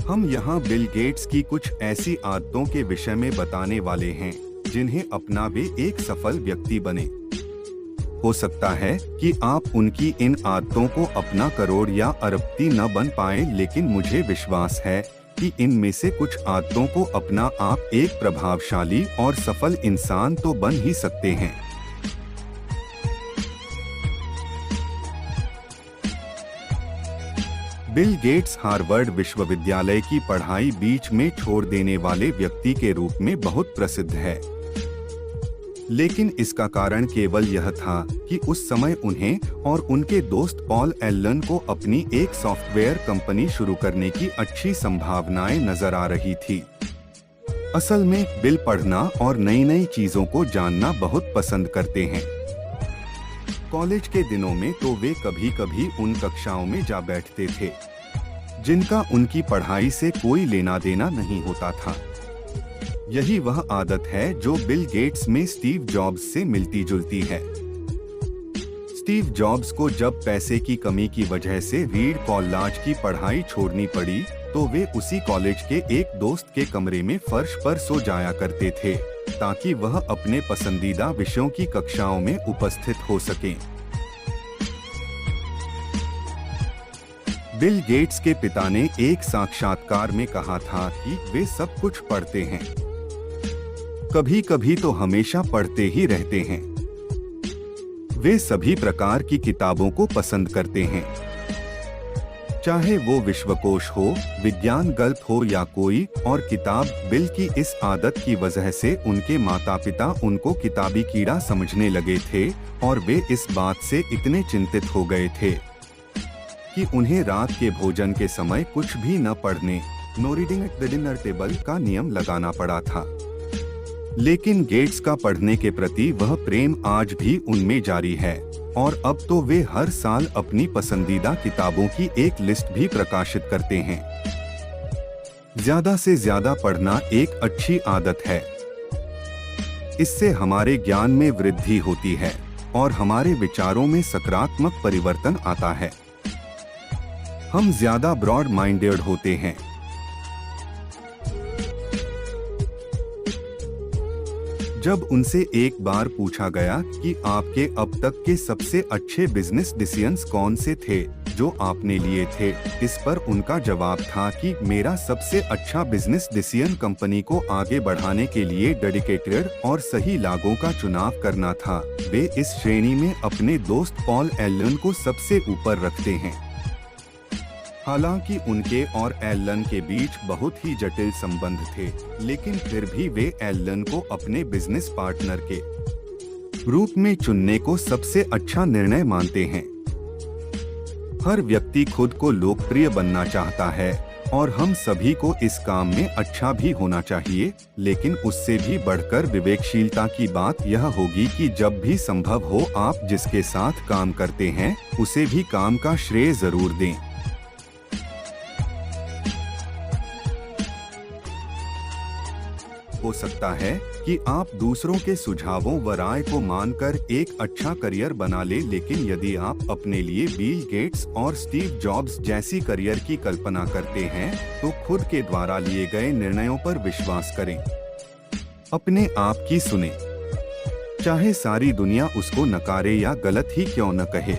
हम यहाँ Bill Gates की कुछ ऐसी आदतों के विषय में बताने वाले हैं जिन्हें अपना वे एक सफल व्यक्ति बने। हो सकता है कि आप उनकी इन आदतों को अपना करोड़ या अरबपति न बन पाए, लेकिन मुझे विश्वास है कि इनमें से कुछ आदतों को अपना आप एक प्रभावशाली और सफल इंसान तो बन ही सकते हैं। बिल गेट्स हार्वर्ड विश्वविद्यालय की पढ़ाई बीच में छोड़ देने वाले व्यक्ति के रूप में बहुत प्रसिद्ध है, लेकिन इसका कारण केवल यह था कि उस समय उन्हें और उनके दोस्त पॉल एलन को अपनी एक सॉफ्टवेयर कंपनी शुरू करने की अच्छी संभावनाएं नजर आ रही थी। असल में बिल पढ़ना और नई नई चीजों को जानना बहुत पसंद करते हैं। कॉलेज के दिनों में तो वे कभी कभी उन कक्षाओं में जा बैठते थे जिनका उनकी पढ़ाई से कोई लेना देना नहीं होता था। यही वह आदत है जो बिल गेट्स में स्टीव जॉब्स से मिलती जुलती है। स्टीव जॉब्स को जब पैसे की कमी की वजह से रीड कॉलेज की पढ़ाई छोड़नी पड़ी तो वे उसी कॉलेज के एक दोस्त के कमरे में फर्श पर सो जाया करते थे ताकि वह अपने पसंदीदा विषयों की कक्षाओं में उपस्थित हो सकें। बिल गेट्स के पिता ने एक साक्षात्कार में कहा था कि वे सब कुछ पढ़ते हैं, कभी कभी तो हमेशा पढ़ते ही रहते हैं। वे सभी प्रकार की किताबों को पसंद करते हैं, चाहे वो विश्वकोश हो, विज्ञान गल्प हो या कोई और किताब। बिल की इस आदत की वजह से उनके माता पिता उनको किताबी कीड़ा समझने लगे थे और वे इस बात से इतने चिंतित हो गए थे कि उन्हें रात के भोजन के समय कुछ भी न पढ़ने, no reading at the dinner table का नियम लगाना पड़ा था। लेकिन गेट्स का पढ़ने के प्रति वह प्रेम आज भी उनमें जारी है और अब तो वे हर साल अपनी पसंदीदा किताबों की एक लिस्ट भी प्रकाशित करते हैं। ज्यादा से ज्यादा पढ़ना एक अच्छी आदत है। इससे हमारे ज्ञान में वृद्धि होती है और हमारे विचारों में सकारात्मक परिवर्तन आता है। हम ज्यादा ब्रॉड माइंडेड होते हैं। जब उनसे एक बार पूछा गया कि आपके अब तक के सबसे अच्छे बिजनेस डिसीजंस कौन से थे जो आपने लिए थे, इस पर उनका जवाब था कि मेरा सबसे अच्छा बिजनेस डिसीजन कंपनी को आगे बढ़ाने के लिए डेडिकेटेड और सही लागों का चुनाव करना था। वे इस श्रेणी में अपने दोस्त पॉल एलन को सबसे ऊपर रखते हैं। हालांकि उनके और एलन के बीच बहुत ही जटिल संबंध थे, लेकिन फिर भी वे एलन को अपने बिजनेस पार्टनर के रूप में चुनने को सबसे अच्छा निर्णय मानते हैं। हर व्यक्ति खुद को लोकप्रिय बनना चाहता है और हम सभी को इस काम में अच्छा भी होना चाहिए, लेकिन उससे भी बढ़कर विवेकशीलता की बात यह होगी कि जब भी संभव हो आप जिसके साथ काम करते हैं उसे भी काम का श्रेय जरूर दें। हो सकता है कि आप दूसरों के सुझावों व राय को मानकर एक अच्छा करियर बना ले, लेकिन यदि आप अपने लिए बिल गेट्स और स्टीव जॉब्स जैसी करियर की कल्पना करते हैं तो खुद के द्वारा लिए गए निर्णयों पर विश्वास करें। अपने आप की सुने, चाहे सारी दुनिया उसको नकारे या गलत ही क्यों न कहे।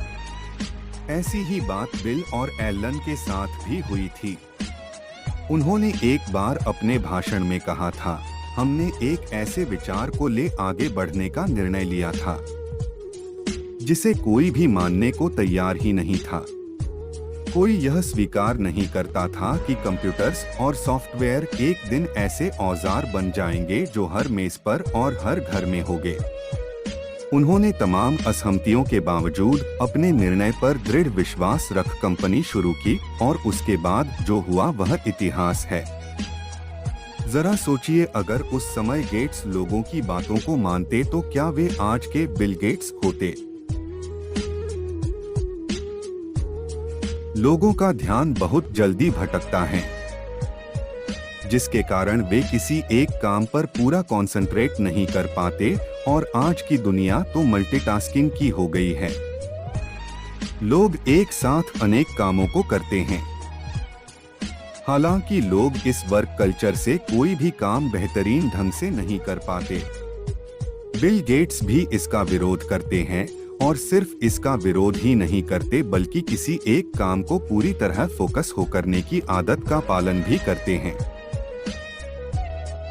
ऐसी ही बात बिल और एलन के साथ भी हुई थी। उन्होंने एक बार अपने भाषण में कहा था, हमने एक ऐसे विचार को ले आगे बढ़ने का निर्णय लिया था जिसे कोई भी मानने को तैयार ही नहीं था। कोई यह स्वीकार नहीं करता था कि कंप्यूटर्स और सॉफ्टवेयर एक दिन ऐसे औजार बन जाएंगे जो हर मेज पर और हर घर में होंगे। उन्होंने तमाम असहमतियों के बावजूद अपने निर्णय पर दृढ़ विश्वास रख कंपनी शुरू की और उसके बाद जो हुआ वह इतिहास है। जरा सोचिए, अगर उस समय गेट्स लोगों की बातों को मानते तो क्या वे आज के बिल गेट्स होते? लोगों का ध्यान बहुत जल्दी भटकता है, जिसके कारण वे किसी एक काम पर पूरा कंसंट्रेट नहीं कर पाते और आज की दुनिया तो मल्टीटास्किंग की हो गई है। लोग एक साथ अनेक कामों को करते हैं। हालांकि लोग इस वर्क कल्चर से कोई भी काम बेहतरीन ढंग से नहीं कर पाते। बिल गेट्स भी इसका विरोध करते हैं और सिर्फ इसका विरोध ही नहीं करते बल्कि किसी एक काम को पूरी तरह फोकस हो करने की आदत का पालन भी करते हैं।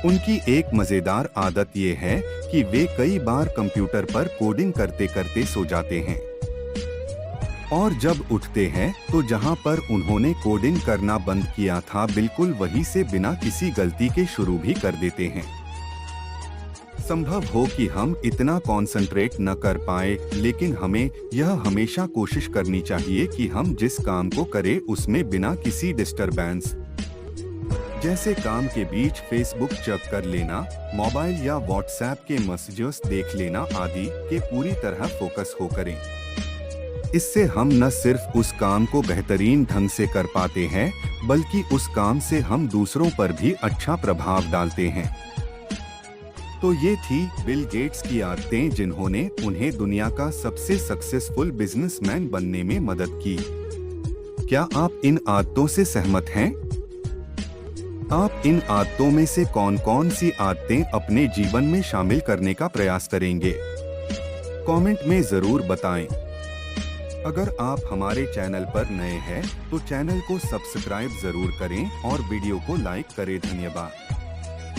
उनकी एक मजेदार आदत ये है कि वे कई बार कंप्यूटर पर कोडिंग करते करते सो जाते हैं और जब उठते हैं तो जहां पर उन्होंने कोडिंग करना बंद किया था बिल्कुल वहीं से बिना किसी गलती के शुरू भी कर देते हैं। संभव हो कि हम इतना कंसंट्रेट न कर पाए, लेकिन हमें यह हमेशा कोशिश करनी चाहिए कि हम जिस काम को करें उसमें बिना किसी डिस्टरबेंस, जैसे काम के बीच फेसबुक चेक कर लेना, मोबाइल या व्हाट्सएप के मैसेजेस देख लेना आदि के पूरी तरह फोकस हो करें। इससे हम न सिर्फ उस काम को बेहतरीन ढंग से कर पाते हैं बल्कि उस काम से हम दूसरों पर भी अच्छा प्रभाव डालते हैं। तो ये थी बिल गेट्स की आदतें जिन्होंने उन्हें दुनिया का सबसे सक्सेसफुल बिजनेसमैन बनने में मदद की। क्या आप इन आदतों से सहमत हैं? आप इन आदतों में से कौन कौन सी आदतें अपने जीवन में शामिल करने का प्रयास करेंगे? कमेंट में जरूर बताएं। अगर आप हमारे चैनल पर नए हैं तो चैनल को सब्सक्राइब जरूर करें और वीडियो को लाइक करें। धन्यवाद।